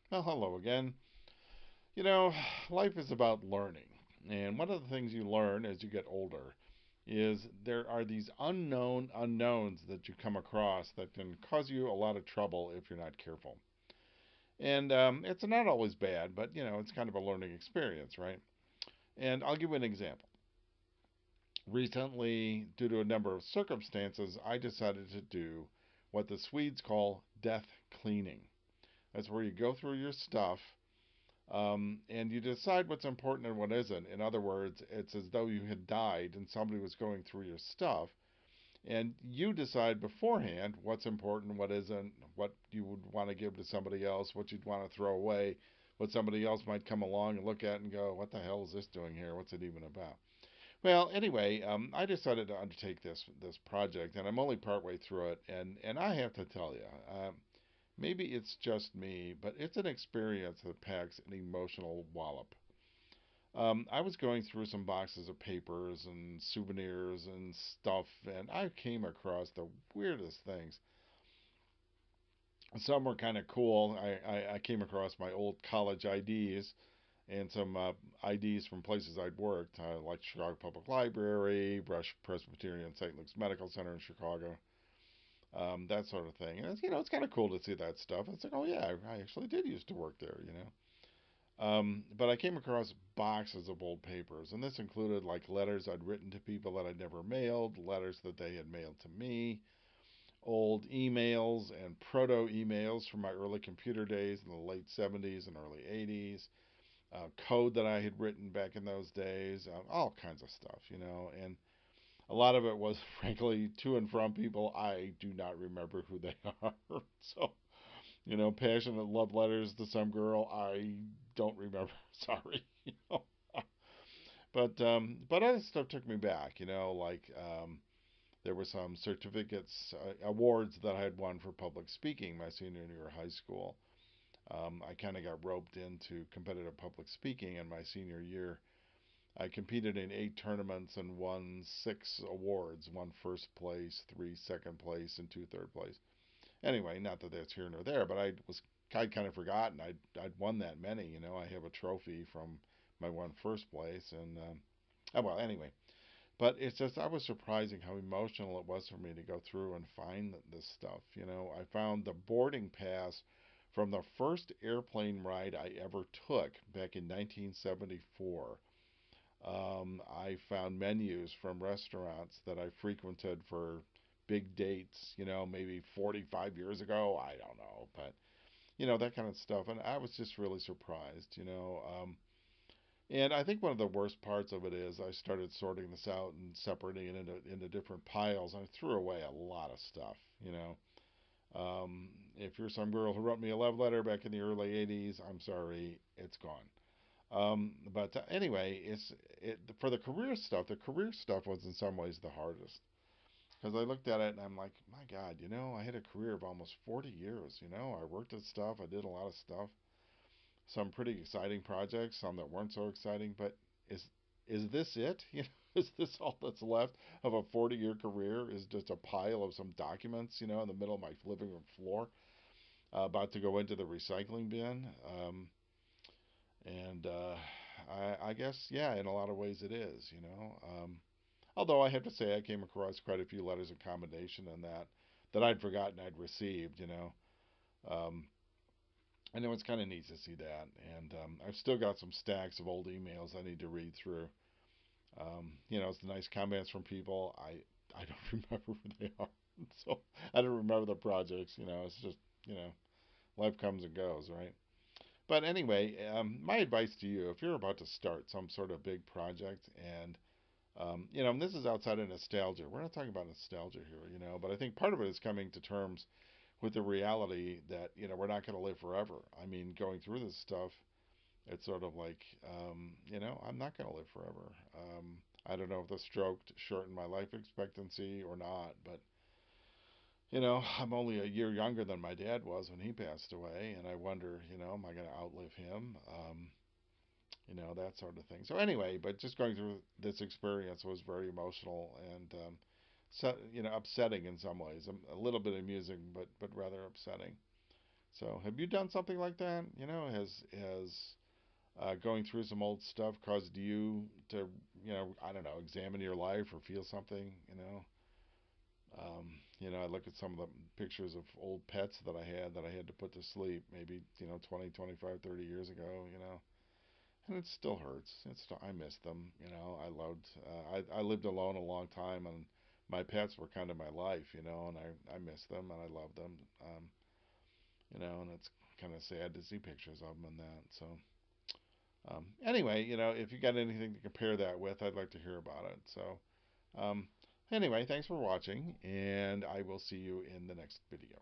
Well, hello again. You know, life is about learning. And one of the things you learn as you get older is there are these unknown unknowns that you come across that can cause you a lot of trouble if you're not careful. And it's not always bad, but it's kind of a learning experience, right? And I'll give you an example. Recently, due to a number of circumstances, I decided to do what the Swedes call death cleaning. That's where you go through your stuff and you decide what's important and what isn't. In other words, it's as though you had died and somebody was going through your stuff, and you decide beforehand what's important, what isn't, what you would want to give to somebody else, what you'd want to throw away, what somebody else might come along and look at and go, "What the hell is this doing here? What's it even about?" Well, anyway, I decided to undertake this project, and I'm only partway through it, and I have to tell you, maybe it's just me, but it's an experience that packs an emotional wallop. I was going through some boxes of papers and souvenirs and stuff, and I came across the weirdest things. Some were kind of cool. I came across my old college IDs and some IDs from places I'd worked, like Chicago Public Library, Brush Presbyterian St. Luke's Medical Center in Chicago, that sort of thing. And it's kind of cool to see that stuff. It's like, oh yeah, I actually did used to work there. But I came across boxes of old papers, and this included like letters I'd written to people that I'd never mailed, letters that they had mailed to me, old emails and proto emails from my early computer days in the late 70s and early 80s, code that I had written back in those days, all kinds of stuff. And a lot of it was, frankly, to and from people I do not remember who they are. So, passionate love letters to some girl I don't remember. Sorry. You know. But other stuff took me back. Like there were some certificates, awards that I had won for public speaking my senior year of high school. I kind of got roped into competitive public speaking in my senior year. I competed in 8 tournaments and won 6 awards, one first place, three second place, and two third place. Anyway, not that that's here nor there, but I'd kind of forgotten I'd won that many. I have a trophy from my one first place, and oh well. Anyway, but it's just I was surprising how emotional it was for me to go through and find this stuff. I found the boarding pass from the first airplane ride I ever took back in 1974. I found menus from restaurants that I frequented for big dates, maybe 45 years ago. I don't know, but that kind of stuff. And I was just really surprised. And I think one of the worst parts of it is I started sorting this out and separating it into different piles. I threw away a lot of stuff. If you're some girl who wrote me a love letter back in the early 80s, I'm sorry, it's gone. But anyway, for the career stuff. The career stuff was in some ways the hardest because I looked at it and I'm like, my God, I had a career of almost 40 years. I worked at stuff, I did a lot of stuff, some pretty exciting projects, some that weren't so exciting. But is is this it? Is this all that's left of a 40-year career? Is just a pile of some documents, in the middle of my living room floor, about to go into the recycling bin? And I guess, yeah, in a lot of ways it is. Although I have to say I came across quite a few letters of commendation and that I'd forgotten I'd received. Um, and it was kind of neat to see that. And I've still got some stacks of old emails I need to read through. It's nice comments from people. I don't remember who they are, so I don't remember the projects. It's just you know life comes and goes, right? But anyway, my advice to you, if you're about to start some sort of big project, and this is outside of nostalgia. We're not talking about nostalgia here, but I think part of it is coming to terms with the reality that, we're not going to live forever. I mean, going through this stuff, it's sort of like, I'm not going to live forever. I don't know if the stroke shortened my life expectancy or not, but, I'm only a year younger than my dad was when he passed away, and I wonder, am I going to outlive him? That sort of thing. So anyway, but just going through this experience was very emotional and so upsetting in some ways. A little bit amusing, but rather upsetting. So, have you done something like that? Has going through some old stuff caused you to, I don't know, examine your life or feel something? I look at some of the pictures of old pets that I had to put to sleep, maybe 20, 25, 30 years ago. And it still hurts. I miss them. I loved. I lived alone a long time, and my pets were kind of my life. And I miss them and I love them. And it's kind of sad to see pictures of them and that. So anyway, if you got anything to compare that with, I'd like to hear about it. So anyway, thanks for watching, and I will see you in the next video.